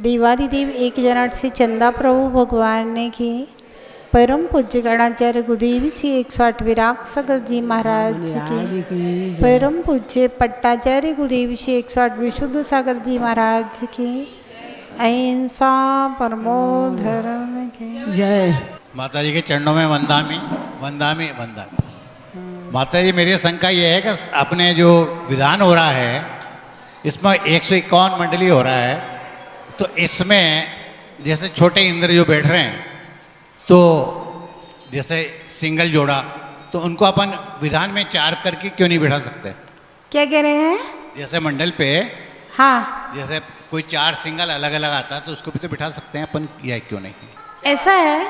देवादिदेव एक जनाट से चंदा प्रभु भगवान ने की परम पूज्य गणाचार्य गुरुदेव जी 108 विराग सागर जी महाराज जी की परम पूज्य पट्टाचार्य गुरुदेव जी 108 विशुद्ध सागर जी महाराज जी की अहिंसा परमो धर्म की जय। माता जी के चरणों में वंदामी वंदामी वंदामी। माता जी मेरी शंका ये है कि अपने जो विधान हो रहा है इसमें 151 मंडली हो रहा है, तो इसमें जैसे छोटे इंद्र जो बैठ रहे हैं तो जैसे सिंगल जोड़ा, तो उनको अपन विधान में 4 करके क्यों नहीं बिठा सकते? क्या कह रहे हैं? जैसे मंडल पे हाँ, जैसे कोई 4 सिंगल अलग अलग आता है तो उसको भी तो बिठा सकते हैं अपन, या क्यों नहीं? ऐसा है,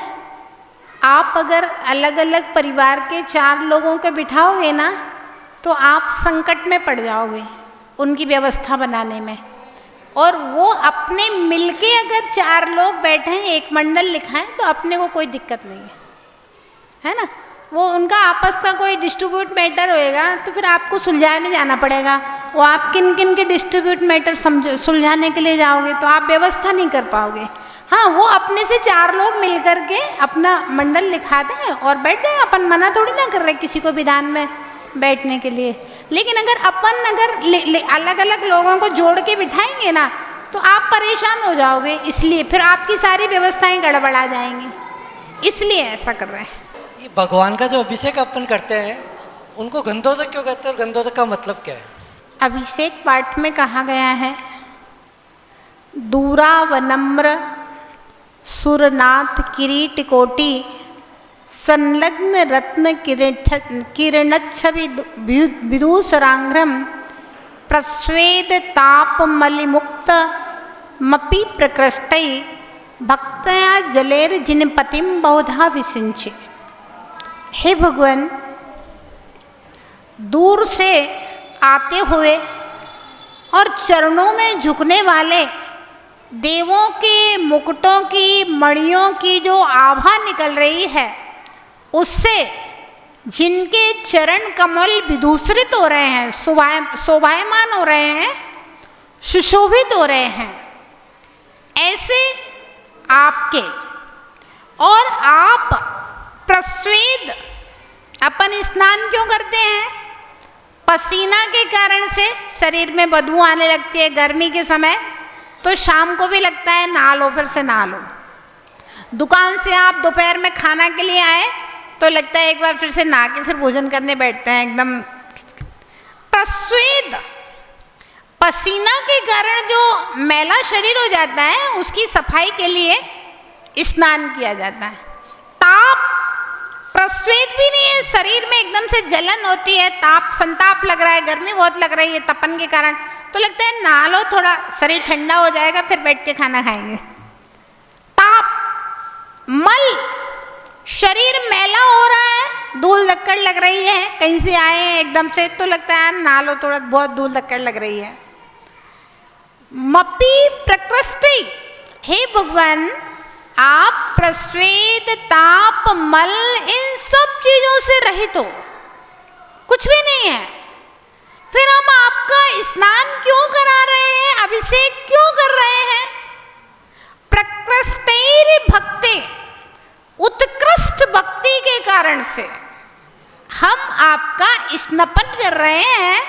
आप अगर अलग अलग परिवार के 4 लोगों को बिठाओगे ना तो आप संकट में पड़ जाओगे उनकी व्यवस्था बनाने में। और वो अपने मिलके अगर 4 लोग बैठे हैं, एक मंडल लिखा है, तो अपने को कोई दिक्कत नहीं है ना। वो उनका आपस का कोई डिस्ट्रीब्यूट मैटर होएगा तो फिर आपको सुलझाने जाना पड़ेगा। वो आप किन किन के डिस्ट्रीब्यूट मैटर सुलझाने के लिए जाओगे तो आप व्यवस्था नहीं कर पाओगे। हाँ, वो अपने से 4 लोग मिल करके अपना मंडल लिखा दें और बैठ जाए। अपन मना थोड़ी ना कर रहे किसी को विधान में बैठने के लिए, लेकिन अगर अलग अलग लोगों को जोड़ के बिठाएंगे ना तो आप परेशान हो जाओगे, इसलिए फिर आपकी सारी व्यवस्थाएं गड़बड़ा जाएंगी, इसलिए ऐसा कर रहे हैं। ये भगवान का जो अभिषेक अपन करते हैं उनको गंधोदक क्यों कहते हैं और गंधोदक का मतलब क्या है? अभिषेक पाठ में कहा गया है, दूरा व नम्र सुरनाथ किरीट कोटि संलग्न रत्न किरणच्छवि विदूषरांघ्रम प्रस्वेद ताप मलिमुक्त मपि प्रकृष्टै भक्तया जलेर जिनपतिम बहुधा विसिंचे। हे भगवान, दूर से आते हुए और चरणों में झुकने वाले देवों के मुकुटों की मणियों की जो आभा निकल रही है, उससे जिनके चरण कमल विदूषरित हो रहे हैं, शोभायमान हो रहे हैं, सुशोभित हो रहे हैं, ऐसे आपके। और आप प्रस्वेद, अपन स्नान क्यों करते हैं? पसीना के कारण से शरीर में बदबू आने लगती है गर्मी के समय, तो शाम को भी लगता है नहा लो, फिर से नहा लो। दुकान से आप दोपहर में खाना के लिए आए तो लगता है एक बार फिर से नहा के फिर भोजन करने बैठते हैं एकदम। प्रस्वेद, पसीना के कारण जो मैला शरीर हो जाता है उसकी सफाई के लिए स्नान किया जाता है। ताप, प्रस्वेद भी नहीं है, शरीर में एकदम से जलन होती है, ताप संताप लग रहा है, गर्मी बहुत लग रही है तपन के कारण, तो लगता है नहा लो, थोड़ा शरीर ठंडा हो जाएगा, फिर बैठ के खाना खाएंगे। ताप, मल, शरीर मैला हो रहा है, धूल धक्कड़ लग रही है, कहीं से आए हैं एकदम से, तो लगता है नहा लो, थोड़ा बहुत धूल धक्कड़ लग रही है। मपि प्रकृष्टि, हे भगवान, आप प्रस्वेद ताप मल इन सब चीजों से रहित हो, कुछ भी नहीं है, फिर हम आपका स्नान क्यों करा रहे हैं, अभिषेक क्यों कर रहे हैं? प्रकृष्टैर भक्ति, उत्कृष्ट भक्ति के कारण से हम आपका स्नान कर रहे हैं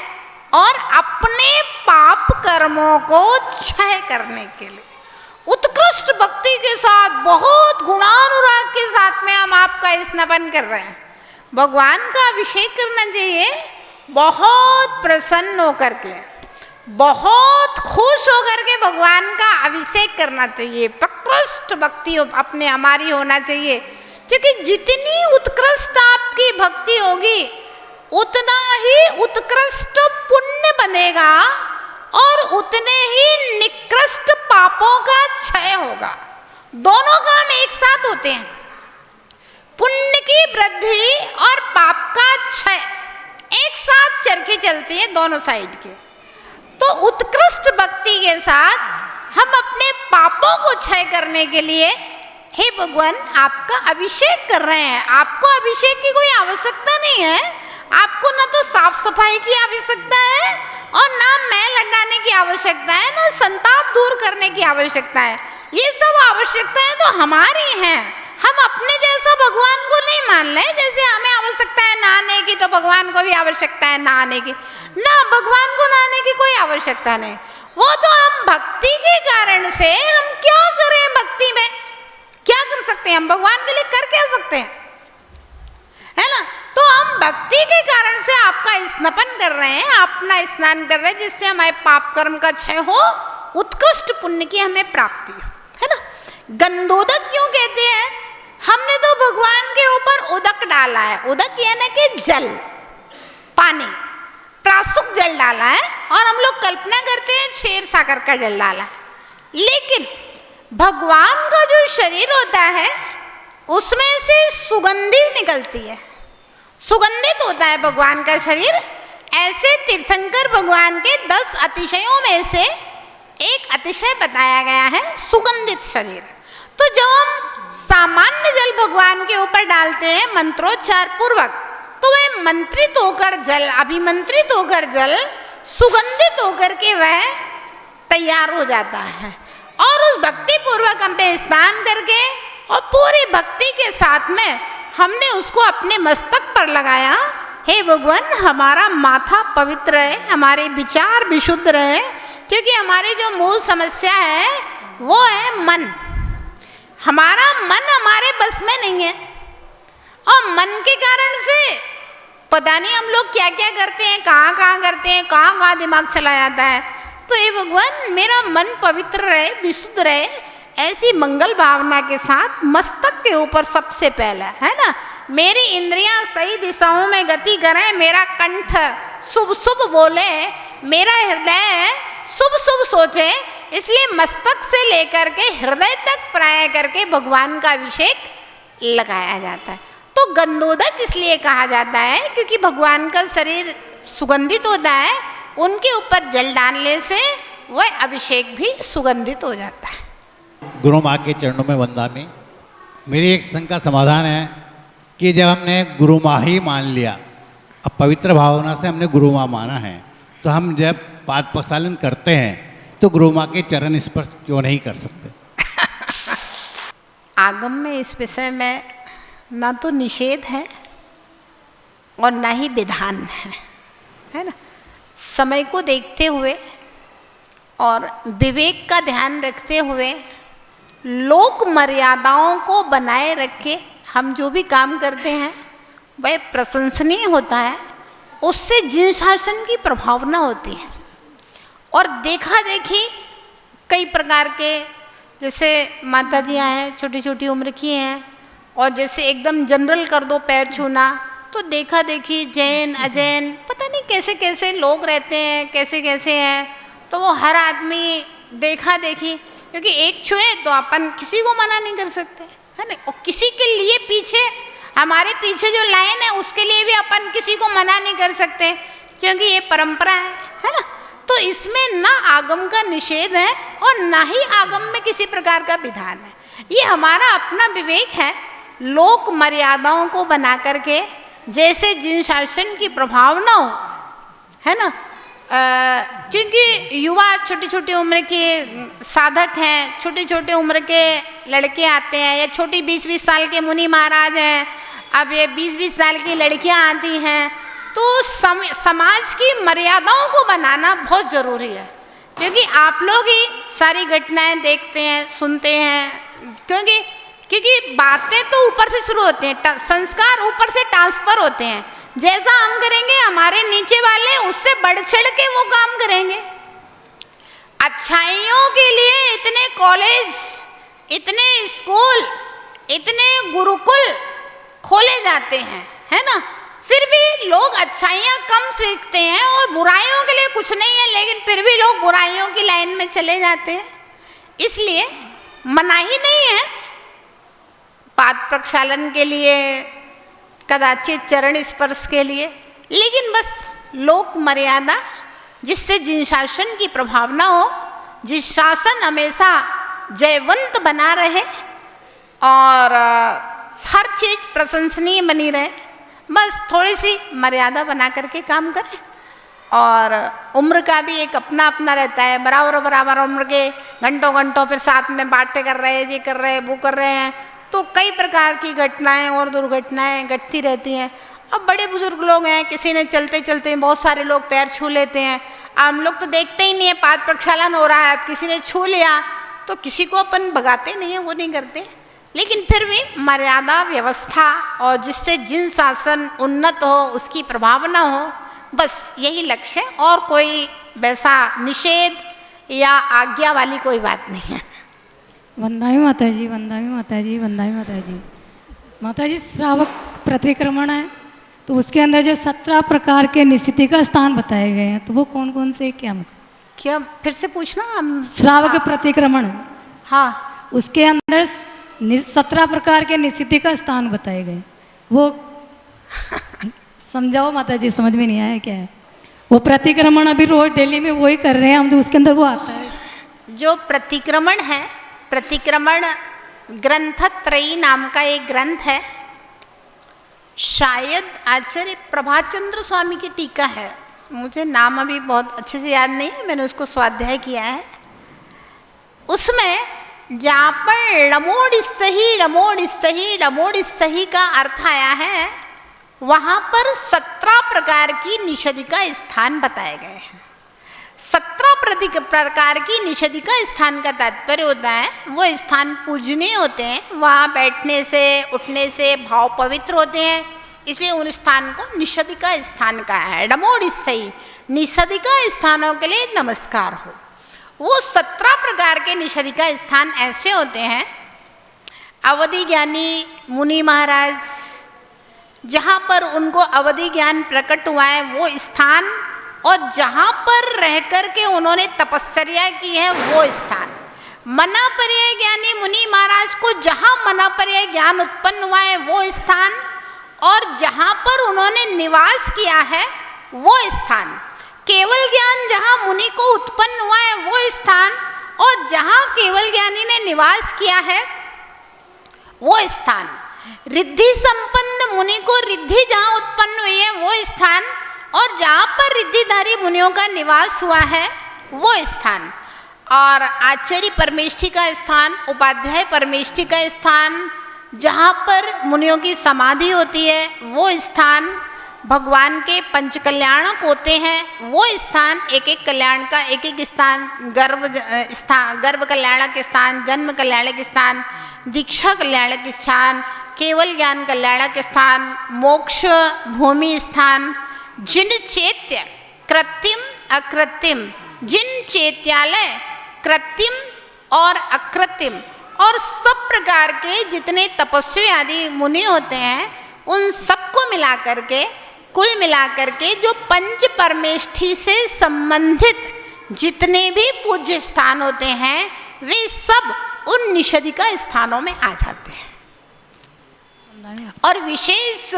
और अपने पाप कर्मों को क्षय करने के लिए उत्कृष्ट भक्ति के साथ, बहुत गुणानुराग के साथ में हम आपका स्नान कर रहे हैं। भगवान का अभिषेक करना चाहिए बहुत प्रसन्न होकर के, बहुत खुश होकर के भगवान का अभिषेक करना चाहिए। प्रकृष्ट भक्ति अपने हमारी होना चाहिए, क्योंकि जितनी उत्कृष्ट आपकी भक्ति होगी उतना ही उत्कृष्ट पुण्य बनेगा और उतने ही निकृष्ट पापों का क्षय होगा। दोनों काम एक साथ होते हैं, पुण्य की वृद्धि और पाप का क्षय एक साथ चरखी चलती है दोनों साइड के। तो उत्कृष्ट भक्ति के साथ हम अपने पापों को क्षय करने के लिए हे भगवान आपका अभिषेक कर रहे हैं। आपको अभिषेक की कोई आवश्यकता नहीं है, आपको ना तो साफ सफाई की आवश्यकता है, और ना मैल हटाने की आवश्यकता है, ना संताप दूर करने की आवश्यकता है। ये सब आवश्यकताएं तो हमारी हैं। हम अपने जैसा भगवान को नहीं मान रहे। जैसे हमें आवश्यकता है नहाने की तो भगवान को भी आवश्यकता है नहाने की। ना, भगवान को नहाने की कोई आवश्यकता नहीं। वो तो हम भक्ति के कारण से हम क्या करें, भक्ति में क्या कर सकते हैं, हम भगवान के लिए कर क्या सकते हैं, है ना। तो हम भक्ति के कारण से आपका स्नान कर रहे हैं, अपना स्नान कर रहे हैं, जिससे हमारे पाप कर्म का क्षय हो, उत्कृष्ट पुण्य की हमें प्राप्ति हो, है ना। गंधोदक क्यों कहते हैं? हमने तो भगवान के ऊपर उदक डाला है। उदक यानी कि जल, पानी, प्रासुक जल डाला है, और हम लोग कल्पना करते हैं क्षीर सागर का जल डाला है। लेकिन भगवान का जो शरीर होता है उसमें से सुगंधी निकलती है, सुगंधित होता है भगवान का शरीर। ऐसे तीर्थंकर भगवान के 10 अतिशयों में से एक अतिशय बताया गया है सुगंधित शरीर। तो जब हम सामान्य जल भगवान के ऊपर डालते हैं मंत्रोच्चार पूर्वक, तो वह मंत्रित होकर जल, अभिमंत्रित होकर जल सुगंधित होकर के वह तैयार हो जाता है। और उस भक्ति पूर्वक हमने स्नान करके और पूरी भक्ति के साथ में हमने उसको अपने मस्तक पर लगाया। हे भगवान, हमारा माथा पवित्र रहे, हमारे विचार विशुद्ध रहे, क्योंकि हमारी जो मूल समस्या है वो है मन। हमारा मन हमारे बस में नहीं है, और मन के कारण से पता नहीं हम लोग क्या क्या करते हैं, कहाँ कहाँ करते हैं, कहाँ कहाँ दिमाग चला जाता है। तो हे भगवान, मेरा मन पवित्र रहे, विशुद्ध रहे, ऐसी मंगल भावना के साथ मस्तक के ऊपर सबसे पहले, है ना, मेरी इंद्रियां सही दिशाओं में गति करें, मेरा कंठ शुभ शुभ बोले, मेरा हृदय शुभ शुभ सोचे। इसलिए मस्तक से लेकर के हृदय तक प्राय करके भगवान का अभिषेक लगाया जाता है। तो गंधोदक इसलिए कहा जाता है क्योंकि भगवान का शरीर सुगंधित होता है, उनके ऊपर जल डालने से वह अभिषेक भी सुगंधित हो जाता है। गुरु माँ के चरणों में वंदनामि। मेरी एक शंका समाधान है कि जब हमने गुरु माँ ही मान लिया, अब पवित्र भावना से हमने गुरु माँ माना है, तो हम जब पाद प्रक्षालन करते हैं तो गुरु माँ के चरण स्पर्श क्यों नहीं कर सकते? आगम में इस विषय में ना तो निषेध है और ना ही विधान है ना। समय को देखते हुए और विवेक का ध्यान रखते हुए, लोक मर्यादाओं को बनाए रखे हम जो भी काम करते हैं वह प्रशंसनीय होता है। उससे जिन शासन की प्रभावना होती है। और देखा देखी कई प्रकार के, जैसे माता जी हैं छोटी छोटी उम्र की हैं, और जैसे एकदम जनरल कर दो पैर छूना, तो देखा देखी जैन अजैन पता नहीं कैसे कैसे लोग रहते हैं, कैसे कैसे हैं। तो वो हर आदमी देखा देखी, क्योंकि एक छुए तो अपन किसी को मना नहीं कर सकते, है ना। और किसी के लिए पीछे, हमारे पीछे जो लाइन है उसके लिए भी अपन किसी को मना नहीं कर सकते, क्योंकि ये परंपरा है ना। तो इसमें ना आगम का निषेध है और ना ही आगम में किसी प्रकार का विधान है। ये हमारा अपना विवेक है, लोक मर्यादाओं को बना करके जैसे जिन शासन की प्रभावना हो, है ना। क्योंकि युवा छोटी छोटी उम्र के साधक हैं, छोटी छोटी उम्र के लड़के आते हैं, या छोटी 20-20 साल के मुनि महाराज हैं, अब ये 20-20 साल की लड़कियां आती हैं। तो समाज की मर्यादाओं को बनाना बहुत ज़रूरी है, क्योंकि आप लोग ही सारी घटनाएं देखते हैं, सुनते हैं। क्योंकि बातें तो ऊपर से शुरू होती हैं, संस्कार ऊपर से ट्रांसफर होते हैं। जैसा हम करेंगे हमारे नीचे वाले उससे बढ़ चढ़ के वो काम करेंगे। अच्छाइयों के लिए इतने कॉलेज, इतने स्कूल, इतने गुरुकुल खोले जाते हैं, है ना। फिर भी लोग अच्छाइयाँ कम सीखते हैं और बुराइयों के लिए कुछ नहीं है, लेकिन फिर भी लोग बुराइयों की लाइन में चले जाते हैं। इसलिए मनाही नहीं है पाद प्रक्षालन के लिए, कदाचित चरण स्पर्श के लिए, लेकिन बस लोक मर्यादा, जिससे जिन शासन की प्रभावना हो, जिस शासन हमेशा जयवंत बना रहे और हर चीज़ प्रशंसनीय बनी रहे, बस थोड़ी सी मर्यादा बना करके काम करें। और उम्र का भी एक अपना अपना रहता है, बराबर बराबर उम्र के घंटों घंटों फिर साथ में बातें कर रहे हैं, ये कर रहे हैं, वो कर रहे हैं, तो कई प्रकार की घटनाएं और दुर्घटनाएं घटती रहती हैं। अब बड़े बुजुर्ग लोग हैं, किसी ने चलते चलते बहुत सारे लोग पैर छू लेते हैं। हम लोग तो देखते ही नहीं है, पाद प्रक्षालन हो रहा है, अब किसी ने छू लिया तो किसी को अपन भगाते नहीं है, वो नहीं करते। लेकिन फिर भी मर्यादा व्यवस्था और जिससे जिन शासन उन्नत हो उसकी प्रभावना हो, बस यही लक्ष्य है, और कोई वैसा निषेध या आज्ञा वाली कोई बात नहीं है। वंदामी माता जी, वंदामी माता जी, वंदामी माता जी। माता जी, श्रावक प्रतिक्रमण है तो उसके अंदर जो 17 प्रकार के निषिद्धि का स्थान बताए गए हैं, तो वो कौन कौन से क्या फिर से पूछना हम? श्रावक प्रतिक्रमण, हाँ, उसके अंदर 17 प्रकार के निषिद्धि का स्थान बताए गए, वो समझाओ माता जी, समझ में नहीं आया क्या है वो प्रतिक्रमण? अभी रोज डेली में वही कर रहे हैं हम, तो उसके अंदर वो आता है। जो प्रतिक्रमण है, प्रतिक्रमण ग्रंथत्रयी नाम का एक ग्रंथ है, शायद आचार्य प्रभाचंद्र स्वामी की टीका है, मुझे नाम अभी बहुत अच्छे से याद नहीं है, मैंने उसको स्वाध्याय किया है। उसमें जहाँ पर लमोड़ सही का अर्थ आया है, वहाँ पर 17 प्रकार की निषेध का स्थान बताए गए हैं। 17 प्रकार की निषेध का स्थान का तात्पर्य होता है वो स्थान पूजनीय होते हैं, वहाँ बैठने से उठने से भाव पवित्र होते हैं, इसलिए उन स्थान को निषेध का स्थान कहा है। डमोड़ सही निषेध का स्थानों के लिए नमस्कार हो। वो 17 प्रकार के निषेध का स्थान ऐसे होते हैं, अवधि ज्ञानी मुनि महाराज, जहाँ पर उनको अवधि ज्ञान प्रकट हुआ है वो स्थान, और जहाँ पर रह कर के उन्होंने तपस्या की है वो स्थान। मना पर्याय ज्ञानी मुनि महाराज को जहाँ मना पर्याय ज्ञान उत्पन्न हुआ है वो स्थान, और जहाँ पर उन्होंने निवास किया है वो स्थान। केवल ज्ञान जहाँ मुनि को उत्पन्न हुआ है वो स्थान, और जहाँ केवल ज्ञानी ने निवास किया है वो स्थान। रिद्धि संपन्न मुनि को रिद्धि जहाँ उत्पन्न हुई है वो स्थान, और जहाँ पर रिद्धिधारी मुनियों का निवास हुआ है वो स्थान। और आचार्य परमेष्ठी का स्थान, उपाध्याय परमेष्ठी का स्थान, जहाँ पर मुनियों की समाधि होती है वो स्थान, भगवान के पंच कल्याणक होते हैं वो स्थान, एक एक कल्याण का एक एक स्थान, गर्भ कल्याणक स्थान, जन्म कल्याणक स्थान, दीक्षा कल्याणक स्थान, केवल ज्ञान कल्याणक स्थान, मोक्ष भूमि स्थान, जिन चैत्य कृत्रिम अकृत्रिम, जिन चैत्यालय कृत्रिम और अकृत्रिम और सब प्रकार के जितने तपस्वी आदि मुनि होते हैं, उन सबको मिला करके कुल मिलाकर के जो पंच परमेष्ठी से संबंधित जितने भी पूज्य स्थान होते हैं वे सब उन निषेधिका स्थानों में आ जाते हैं। और विशेष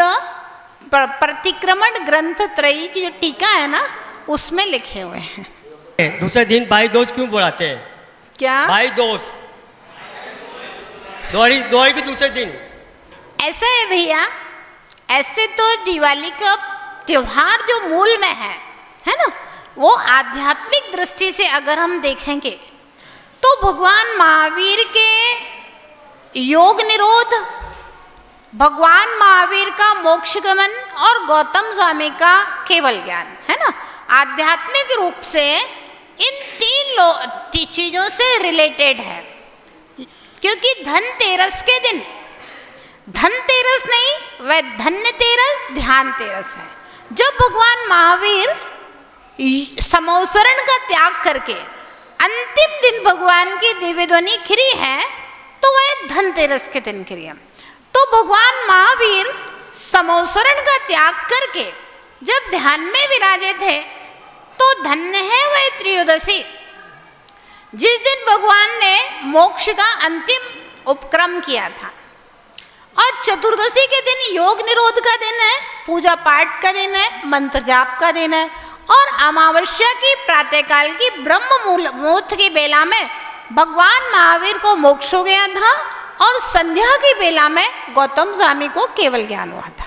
प्रतिक्रमण ग्रंथ त्रयी की जो टीका है ना उसमें लिखे हुए हैं। दूसरे दिन भाई दोष क्यों बुलाते हैं? क्या भाई दोष दोहरी के दूसरे दिन ऐसा है भैया, ऐसे तो दिवाली का त्योहार जो मूल में है ना, वो आध्यात्मिक दृष्टि से अगर हम देखेंगे तो भगवान महावीर के योग निरोध, भगवान महावीर का मोक्ष गमन और गौतम स्वामी का केवल ज्ञान है ना, आध्यात्मिक रूप से इन तीन चीजों से रिलेटेड है। क्योंकि धनतेरस के दिन, धनतेरस नहीं वह धन्यतेरस ध्यान तेरस है, जब भगवान महावीर समोसरण का त्याग करके अंतिम दिन भगवान की दिव्य ध्वनि खिरी है तो वह धनतेरस के दिन खिरी है। तो भगवान महावीर समोसरण का त्याग करके जब ध्यान में विराजे थे तो धन्य है वह त्रयोदशी, जिस दिन भगवान ने मोक्ष का अंतिम उपक्रम किया था। और चतुर्दशी के दिन योग निरोध का दिन है, पूजा पाठ का दिन है, मंत्र जाप का दिन है। और अमावस्या की प्रातःकाल की ब्रह्म मुहूर्त की बेला में भगवान महावीर को मोक्ष हो गया था, और संध्या की बेला में गौतम स्वामी को केवल ज्ञान हुआ था।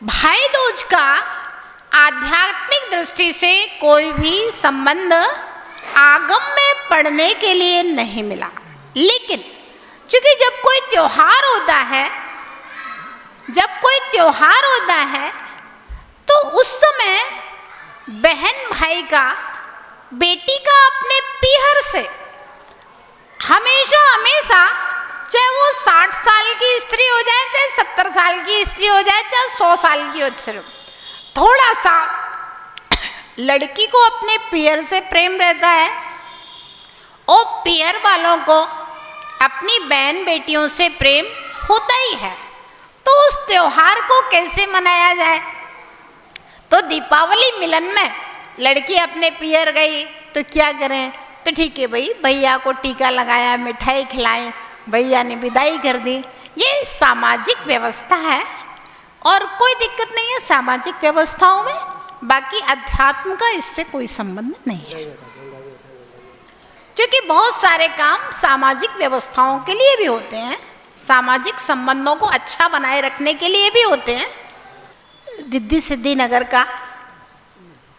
भाई दूज का आध्यात्मिक दृष्टि से कोई भी संबंध आगम में पढ़ने के लिए नहीं मिला। लेकिन क्योंकि जब कोई त्योहार होता है तो उस समय बहन भाई का, बेटी का अपने पीहर से हमेशा, चाहे वो 60 साल की स्त्री हो जाए, चाहे 70 साल की स्त्री हो जाए, चाहे 100 साल की हो, थोड़ा सा लड़की को अपने पीहर से प्रेम रहता है और पीहर वालों को अपनी बहन बेटियों से प्रेम होता ही है। तो उस त्योहार को कैसे मनाया जाए? तो दीपावली मिलन में लड़की अपने पीहर गई तो क्या करें? तो ठीक है भाई, भैया को टीका लगाया, मिठाई खिलाई, भैया ने विदाई कर दी। ये सामाजिक व्यवस्था है और कोई दिक्कत नहीं है सामाजिक व्यवस्थाओं में। बाकी अध्यात्म का इससे कोई संबंध नहीं है, क्योंकि बहुत सारे काम सामाजिक व्यवस्थाओं के लिए भी होते हैं, सामाजिक संबंधों को अच्छा बनाए रखने के लिए भी होते हैं। रिद्धि सिद्धि नगर का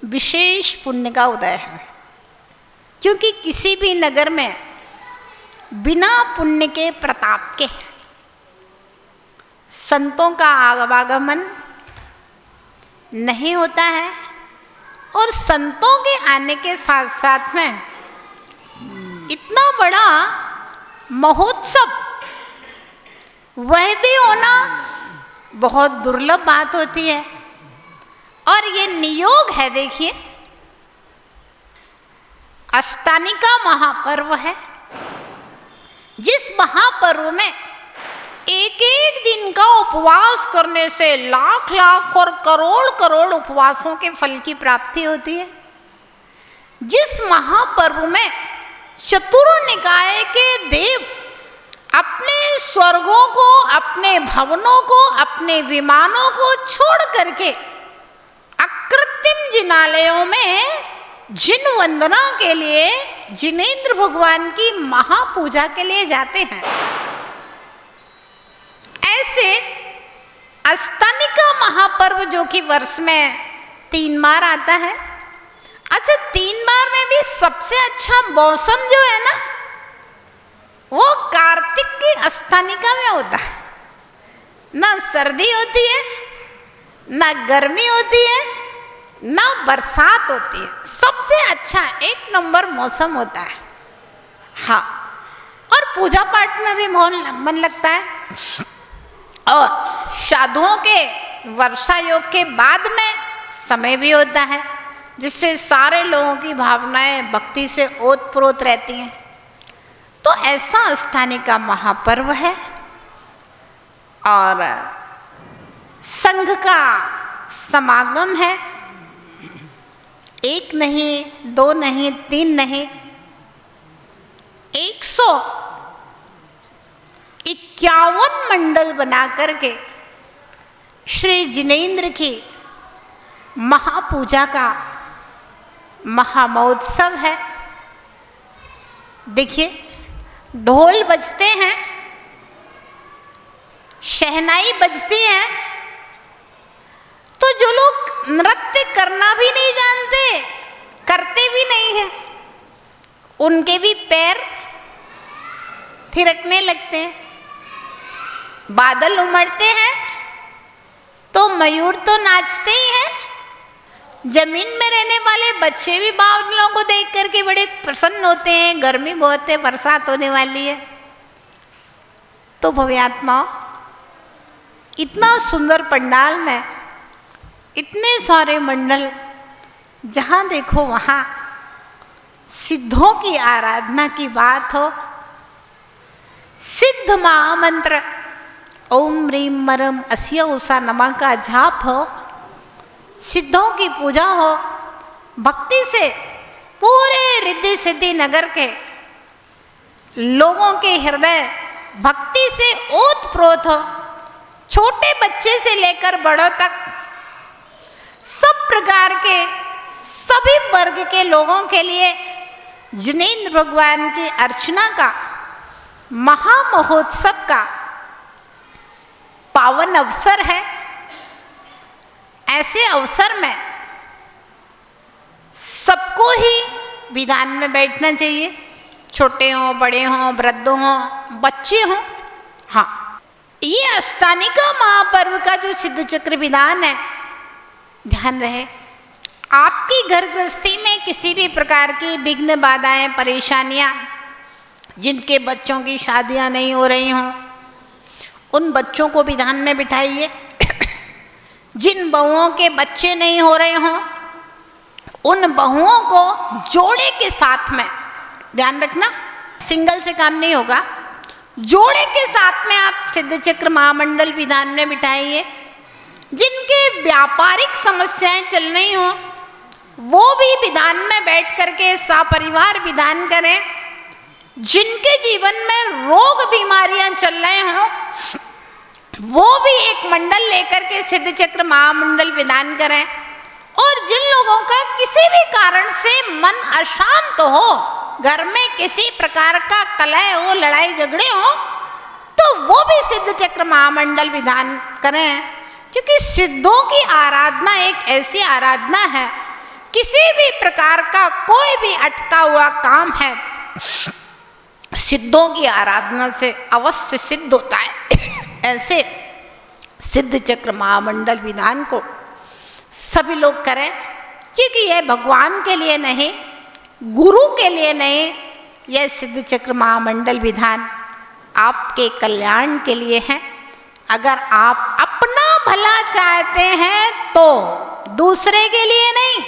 विशेष पुण्य का उदय है, क्योंकि किसी भी नगर में बिना पुण्य के प्रताप के संतों का आवागमन नहीं होता है। और संतों के आने के साथ साथ में इतना बड़ा महोत्सव वह भी होना बहुत दुर्लभ बात होती है। और ये नियोग है, देखिए, अष्टानिका महापर्व है, जिस महापर्व में एक एक दिन का उपवास करने से लाख लाख और करोड़ करोड़ उपवासों के फल की प्राप्ति होती है। जिस महापर्व में चतुर्निकाय के देव अपने स्वर्गों को, अपने भवनों को, अपने विमानों को छोड़ करके अकृत्रिम जिनालयों में जिन वंदना के लिए, जिनेंद्र भगवान की महापूजा के लिए जाते हैं, ऐसे अष्टानिका महापर्व जो कि वर्ष में 3 बार आता है। अच्छा, 3 बार में भी सबसे अच्छा मौसम जो है ना, वो कार्तिक की अष्टानिका में होता है। ना सर्दी होती है, ना गर्मी होती है, ना बरसात होती है, सबसे अच्छा 1 नंबर मौसम होता है। हाँ, और पूजा पाठ में भी मन लगता है। और साधुओं के वर्षा योग के बाद में समय भी होता है, जिससे सारे लोगों की भावनाएं भक्ति से ओतप्रोत रहती हैं। तो ऐसा अष्टानिका महापर्व है। और संघ का समागम है, 1 नहीं, 2 नहीं, 3 नहीं, 151 मंडल बना करके श्री जिनेंद्र की महापूजा का महामहोत्सव है। देखिए, ढोल बजते हैं, शहनाई बजती है, तो जो लोग नृत्य करना भी नहीं जानते, करते भी नहीं हैं, उनके भी पैर थिरकने लगते हैं। बादल उमड़ते हैं तो मयूर तो नाचते ही हैं। जमीन में रहने वाले बच्चे भी बादलों को देख करके बड़े प्रसन्न होते हैं। गर्मी बहुत है, बरसात होने वाली है। तो भव्यात्माओं, इतना सुंदर पंडाल में इतने सारे मंडल, जहाँ देखो वहाँ सिद्धों की आराधना की बात हो, सिद्ध महामंत्र ओम ह्रीं मरम अस्य उषा नमः का जाप हो, सिद्धों की पूजा हो, भक्ति से पूरे रिद्धि सिद्धि नगर के लोगों के हृदय भक्ति से ओतप्रोत हो। छोटे बच्चे से लेकर बड़ों तक सब प्रकार के, सभी वर्ग के लोगों के लिए जिनेंद्र भगवान की अर्चना का, महामहोत्सव का पावन अवसर है। ऐसे अवसर में सबको ही विधान में बैठना चाहिए, छोटे हों, बड़े हों, वृद्ध हों, बच्चे हों। हाँ, ये अष्टानिका महापर्व का जो सिद्ध चक्र विधान है, ध्यान रहे आपकी घर गृहस्थी में किसी भी प्रकार की विघ्न, बाधाएं, परेशानियां, जिनके बच्चों की शादियां नहीं हो रही हों, उन बच्चों को विधान में बिठाइए। जिन बहुओं के बच्चे नहीं हो रहे हों, उन बहुओं को जोड़े के साथ में, ध्यान रखना सिंगल से काम नहीं होगा, जोड़े के साथ में आप सिद्ध चक्र महामंडल विधान में बिठाइए। जिनके व्यापारिक समस्याएं चल रही हों, वो भी विधान में बैठ करके सपरिवार विधान करें। जिनके जीवन में रोग बीमारियां चल रहे हों, वो भी एक मंडल लेकर के सिद्ध चक्र महामंडल विधान करें। और जिन लोगों का किसी भी कारण से मन अशांत हो, घर में किसी प्रकार का कलह हो, लड़ाई झगड़े हो, तो वो भी सिद्ध चक्र महामंडल विधान करें। क्योंकि सिद्धों की आराधना एक ऐसी आराधना है, किसी भी प्रकार का कोई भी अटका हुआ काम है, सिद्धों की आराधना से अवश्य सिद्ध होता है। ऐसे सिद्ध चक्र महामंडल विधान को सभी लोग करें, क्योंकि यह भगवान के लिए नहीं, गुरु के लिए नहीं, यह सिद्ध चक्र महामंडल विधान आपके कल्याण के लिए है। अगर आप अपना भला चाहते हैं तो दूसरे के लिए नहीं।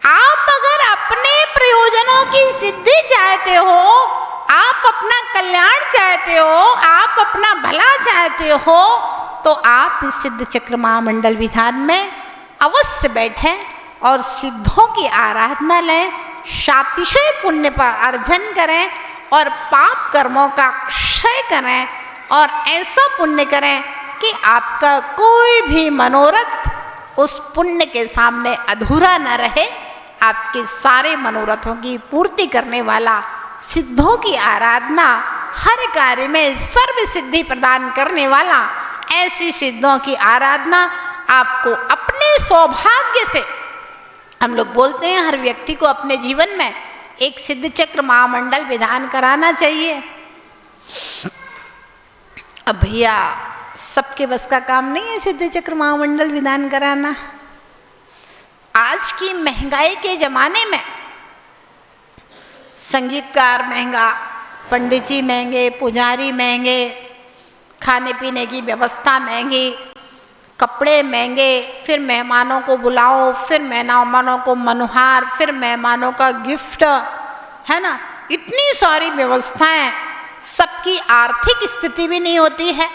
आप अगर अपने प्रयोजनों की सिद्धि चाहते हो, आप अपना कल्याण चाहते हो, आप अपना भला चाहते हो, तो आप इस सिद्ध चक्र महामंडल विधान में अवश्य बैठें और सिद्धों की आराधना लें, शातिशय पुण्य पर अर्जन करें और पाप कर्मों का क्षय करें और ऐसा पुण्य करें कि आपका कोई भी मनोरथ उस पुण्य के सामने अधूरा न रहे। आपके सारे मनोरथों की पूर्ति करने वाला, सिद्धों की आराधना, हर कार्य में सर्व सिद्धि प्रदान करने वाला, ऐसी सिद्धों की आराधना आपको अपने सौभाग्य से, हम लोग बोलते हैं हर व्यक्ति को अपने जीवन में एक सिद्ध चक्र महामंडल विधान कराना चाहिए। अब भैया सबके बस का काम नहीं है सिद्ध चक्र महामंडल विधान कराना। आज की महंगाई के जमाने में संगीतकार महंगा, पंडित जी महंगे, पुजारी महंगे, खाने पीने की व्यवस्था महंगी, कपड़े महंगे, फिर मेहमानों को बुलाओ, फिर मेहमानों को मनोहार, फिर मेहमानों का गिफ्ट, है ना, इतनी सारी व्यवस्थाएं। सबकी आर्थिक स्थिति भी नहीं होती है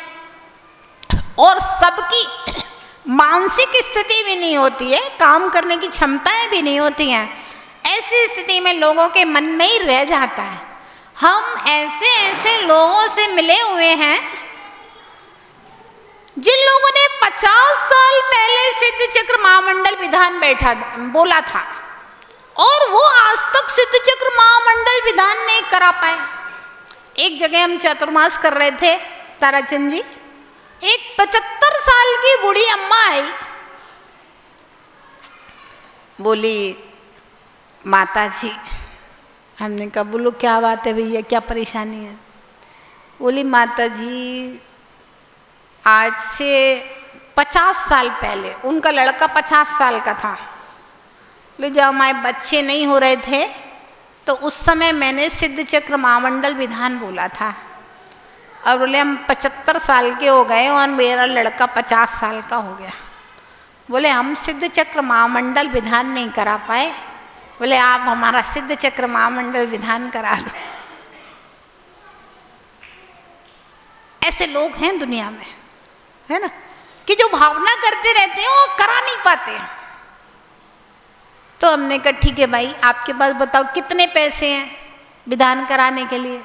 और सबकी मानसिक स्थिति भी नहीं होती है, काम करने की क्षमताएं भी नहीं होती हैं। ऐसी स्थिति में लोगों के मन में ही रह जाता है। हम ऐसे ऐसे लोगों से मिले हुए हैं जिन लोगों ने 50 साल पहले सिद्ध चक्र महामंडल विधान बोला था और वो आज तक सिद्ध चक्र महामंडल विधान नहीं करा पाए। एक जगह हम चातुर्मास कर रहे थे ताराचंद जी, एक 75 साल की बूढ़ी अम्मा आई, बोली माता जी, हमने कहा बोलो क्या बात है भैया, क्या परेशानी है? बोली माता जी आज से 50 साल पहले, उनका लड़का 50 साल का था, बोले जब हमारे बच्चे नहीं हो रहे थे तो उस समय मैंने सिद्ध चक्र महामंडल विधान बोला था और बोले हम 75 साल के हो गए और मेरा लड़का 50 साल का हो गया। बोले हम सिद्ध चक्र महामंडल विधान नहीं करा पाए। बोले आप हमारा सिद्ध चक्र महामंडल विधान करा दो। ऐसे लोग हैं दुनिया में, है ना, कि जो भावना करते रहते हैं वो करा नहीं पाते हैं। तो हमने कहा ठीक है भाई, आपके पास बताओ कितने पैसे हैं विधान कराने के लिए,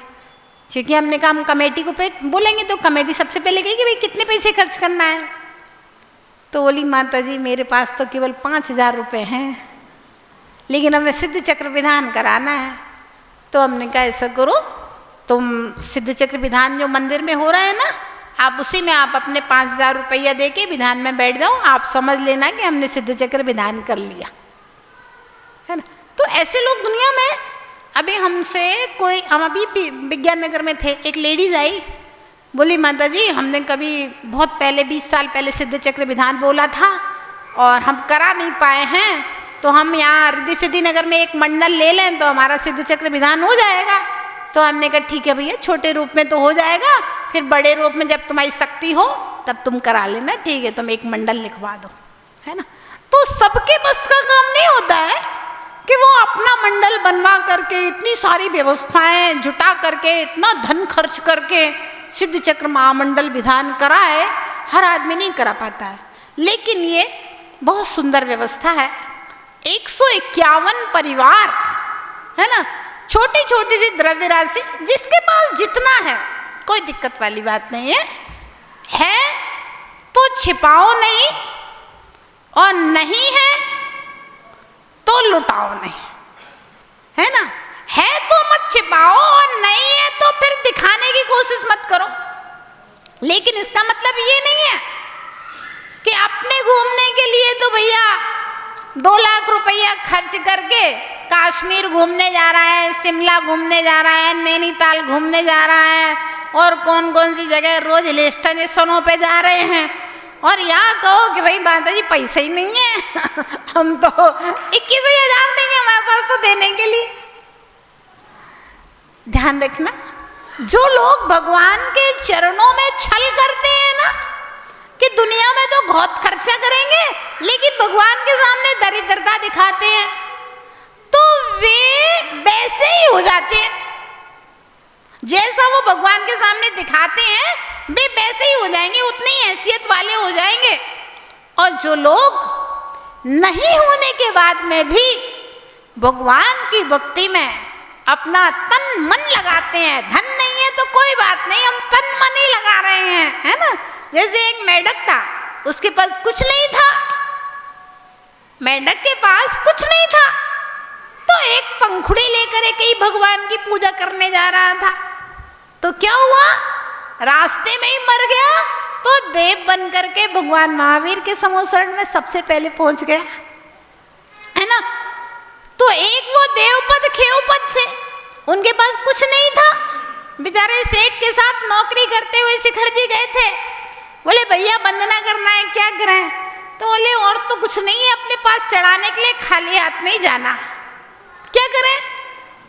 क्योंकि हमने कहा हम कमेटी को बोलेंगे तो कमेटी सबसे पहले कहेगी भाई कितने पैसे खर्च करना है। तो बोली माता जी मेरे पास तो केवल 5000 रुपये हैं, लेकिन हमें सिद्ध चक्र विधान कराना है। तो हमने कहा ऐसा करो, तुम सिद्ध चक्र विधान जो मंदिर में हो रहा है ना, आप उसी में आप अपने 5000 रुपया दे के विधान में बैठ जाओ, आप समझ लेना कि हमने सिद्ध चक्र विधान कर लिया। है ना। तो ऐसे लोग दुनिया में, अभी हमसे कोई, हम अभी विज्ञान नगर में थे, एक लेडीज आई, बोली माता जी हमने कभी बहुत पहले 20 साल पहले सिद्ध चक्र विधान बोला था और हम करा नहीं पाए हैं, तो हम यहाँ रिद्धि सिद्धि नगर में एक मंडल ले लें तो हमारा सिद्ध चक्र विधान हो जाएगा। तो हमने कहा ठीक है भैया, छोटे रूप में तो हो जाएगा, फिर बड़े रूप में जब तुम्हारी शक्ति हो तब तुम करा लेना, ठीक है, तुम एक मंडल लिखवा दो, है ना। तो सबके बस का काम नहीं होता है कि वो अपना मंडल बनवा करके इतनी सारी व्यवस्थाएं जुटा करके इतना धन खर्च करके सिद्ध चक्र महामंडल विधान कराए, हर आदमी नहीं करा पाता है। लेकिन ये बहुत सुंदर व्यवस्था है। 151 परिवार, है ना, छोटी छोटी सी द्रव्य राशि, जिसके पास जितना है कोई दिक्कत वाली बात नहीं है तो छिपाओ नहीं, और नहीं है तो लुटाओ नहीं, है ना। है तो मत छिपाओ और नहीं है तो फिर दिखाने की कोशिश मत करो। लेकिन इसका मतलब ये नहीं है कि अपने घूमने के लिए तो भैया 2 लाख रुपया खर्च करके कश्मीर घूमने जा रहा है, शिमला घूमने जा रहा है, नैनीताल घूमने जा रहा है, और कौन कौन सी जगह रोज हिल स्टेशनों पे जा रहे हैं, और यहाँ कहो कि भाई माता जी पैसे ही नहीं है हम तो 21,000 देंगे हमारे पास तो देने के लिए। ध्यान रखना, जो लोग भगवान के चरणों में छल करते हैं ना, कि दुनिया में तो बहुत खर्चा करेंगे लेकिन भगवान के सामने दरिद्रता दिखाते हैं, तो वे वैसे ही हो जाते हैं। जैसा वो भगवान के सामने दिखाते हैं वे वैसे ही हो जाएंगे, उतनी हैसियत वाले हो जाएंगे। और जो लोग नहीं होने के बाद में भी भगवान की भक्ति में अपना तन मन लगाते हैं, धन नहीं है तो कोई बात नहीं, हम तन मन ही लगा रहे हैं, है ना। जैसे एक मेढक था, उसके पास कुछ नहीं था, मेढक के पास कुछ नहीं था, तो एक पंखुड़ी लेकर एक ही भगवान की पूजा करने जा रहा था। तो क्या हुआ, रास्ते में ही मर गया, तो देव बन करके भगवान महावीर के समोसरण में सबसे पहले पहुंच गया, है ना। तो एक वो देवपद खेवपद थे, उनके पास कुछ नहीं था, बेचारे सेठ के साथ नौकरी करते हुए शिखर जी गए थे। बोले भैया वंदना करना है, क्या करें? तो बोले और तो कुछ नहीं है अपने पास चढ़ाने के लिए, खाली हाथ नहीं जाना, क्या करें?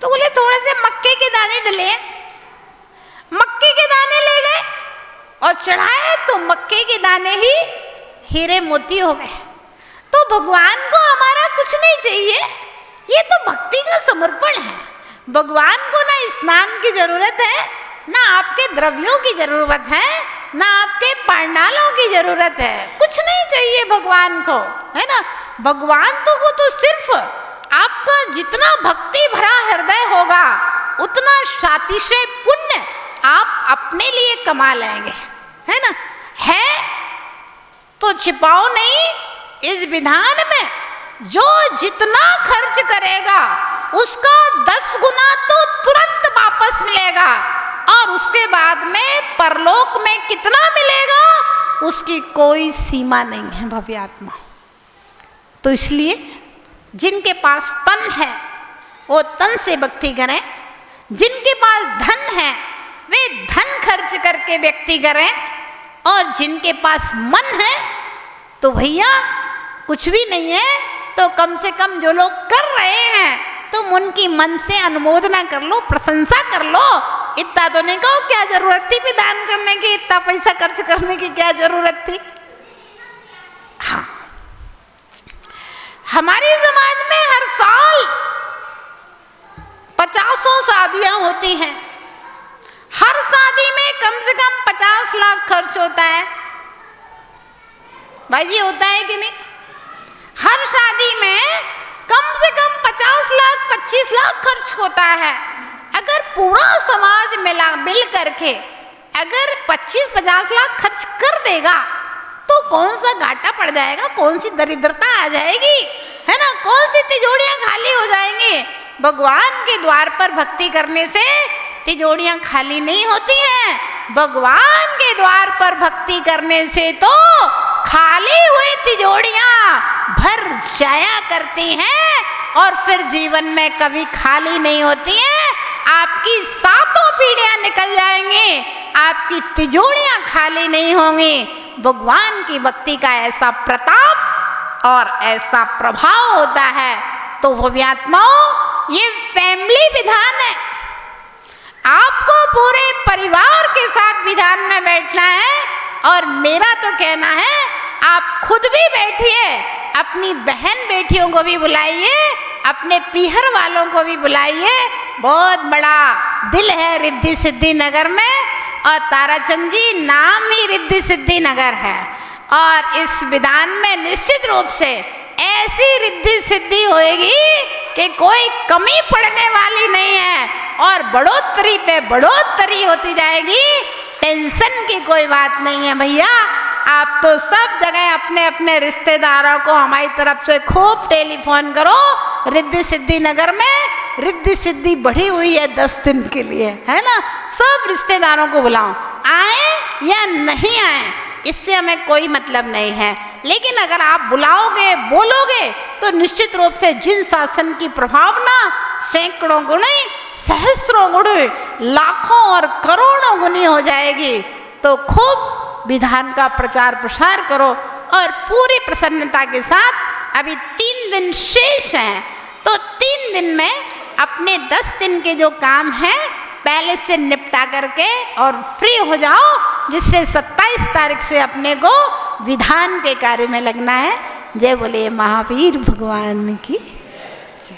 तो बोले थोड़े से मक्के के दाने डले, मक्के के दाने ले गए और चढ़ाए, तो मक्के के दाने ही हीरे मोती हो गए। तो भगवान को हमारा कुछ नहीं चाहिए, ये तो भक्ति का समर्पण है। भगवान को ना स्नान की जरूरत है, ना आपके द्रव्यों की जरूरत है, ना आपके पांडालों की जरूरत है, कुछ नहीं चाहिए भगवान को, है ना। भगवान को तो सिर्फ आपका जितना भक्ति भरा हृदय होगा उतना सातिशय पुण्य आप अपने लिए कमा लेंगे, है ना। है तो छिपाओ नहीं, इस विधान में जो जितना खर्च करेगा उसका 10 गुना तो तुरंत वापस मिलेगा, और उसके बाद में परलोक में कितना मिलेगा उसकी कोई सीमा नहीं है भव्यात्मा। तो इसलिए जिनके पास तन है वो तन से भक्ति करें, जिनके पास धन है वे धन खर्च करके व्यक्ति करें, और जिनके पास मन है तो भैया कुछ भी नहीं है तो कम से कम जो लोग कर रहे हैं तुम उनकी मन से अनुमोदना कर लो, प्रशंसा कर लो। इतना तो नहीं कहो क्या जरूरत थी दान करने की, इतना पैसा खर्च करने की क्या जरूरत थी। हाँ, हमारे समाज में हर साल 50 शादियां होती हैं, हर शादी में कम से कम 50 लाख खर्च होता है। भाई जी होता है कि नहीं? हर शादी में कम से कम 50 लाख 25 लाख खर्च होता है। अगर पूरा समाज मिल करके अगर 25-50 लाख खर्च कर देगा तो कौन सा घाटा पड़ जाएगा, कौन सी दरिद्रता आ जाएगी, है ना, कौन सी तिजोरियां खाली हो जाएंगी। भगवान के द्वार पर भक्ति करने से तिजोरियां खाली नहीं होती हैं, भगवान के द्वार पर भक्ति करने से तो खाली हुई तिजोरियां भर जाया करती हैं। और फिर जीवन में कभी खाली नहीं होती हैं। आपकी 7 पीढ़ियां निकल जाएंगी, आपकी तिजोरियां खाली नहीं होंगी। भगवान की भक्ति का ऐसा प्रताप और ऐसा प्रभाव होता है। तो भव्यात्माओं, ये फैमिली विधान है। आपको पूरे परिवार के साथ विधान में बैठना है। और मेरा तो कहना है, आप खुद भी बैठिए, अपनी बहन बेटियों को भी बुलाइए, अपने पीहर वालों को भी बुलाइए। बहुत बड़ा दिल है रिद्धि सिद्धि नगर में, और ताराचंद जी नाम ही रिद्धि सिद्धि नगर है। और इस विधान में निश्चित रूप से ऐसी रिद्धि सिद्धि होएगी कि कोई कमी पड़ने वाली नहीं है, और बढ़ोतरी पे बढ़ोतरी होती जाएगी। टेंशन की कोई बात नहीं है भैया। आप तो सब जगह अपने अपने रिश्तेदारों को हमारी तरफ से खूब टेलीफोन करो। रिद्धि सिद्धि नगर में रिद्धि सिद्धि बढ़ी हुई है 10 दिन के लिए, है ना। सब रिश्तेदारों को बुलाओ, आए या नहीं आए इससे हमें कोई मतलब नहीं है। लेकिन अगर आप बुलाओगे, बोलोगे, तो निश्चित रूप से जिन शासन की प्रभावना सैकड़ों गुणी, सहस्रों गुणी, लाखों और करोड़ों गुनी हो जाएगी। तो खूब विधान का प्रचार प्रसार करो, और पूरी प्रसन्नता के साथ। अभी 3 दिन शेष हैं, तो 3 दिन में अपने 10 दिन के जो काम हैं पहले से निपटा करके और फ्री हो जाओ, जिससे 27 तारीख से अपने को विधान के कार्य में लगना है। जय बोले महावीर भगवान की जय।